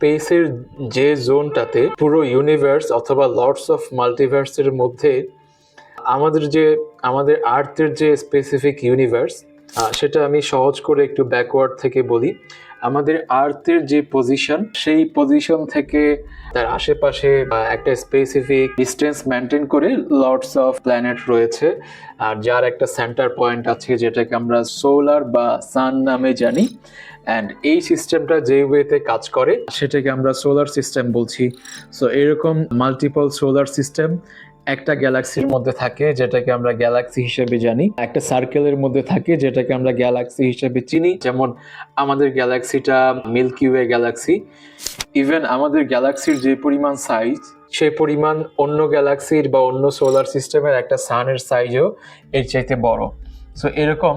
স্পেসের যে জোনটাতে পুরো ইউনিভার্স অথবা লর্ডস অফ মাল্টিভার্সের মধ্যে আমাদের আর্থের যে স্পেসিফিক ইউনিভার্স, সেটা আমি সহজ করে একটু ব্যাকওয়ার্ড থেকে বলি। আমাদের আর্থের যে পজিশন, সেই পজিশন থেকে তার আশেপাশে একটা স্পেসিফিক ডিস্টেন্স মেনটেন করে লর্ডস অফ প্ল্যানেট রয়েছে, আর যার একটা সেন্টার পয়েন্ট আছে যেটাকে আমরা সোলার বা সান নামে জানি। অ্যান্ড এই সিস্টেমটা যে ওয়েতে কাজ করে সেটাকে আমরা সোলার সিস্টেম বলছি। সো এরকম মাল্টিপল সোলার সিস্টেম একটা গ্যালাক্সির মধ্যে থাকে যেটাকে আমরা গ্যালাক্সি হিসেবে জানি, একটা সার্কেলের মধ্যে থাকে যেটাকে আমরা গ্যালাক্সি হিসেবে চিনি। যেমন আমাদের গ্যালাক্সিটা মিল্কি ওয়ে গ্যালাক্সি। ইভেন আমাদের গ্যালাক্সির যে পরিমাণ সাইজ, সেই পরিমাণ অন্য গ্যালাক্সির বা অন্য সোলার সিস্টেমের একটা সানের সাইজও এর চাইতে বড়। সো এরকম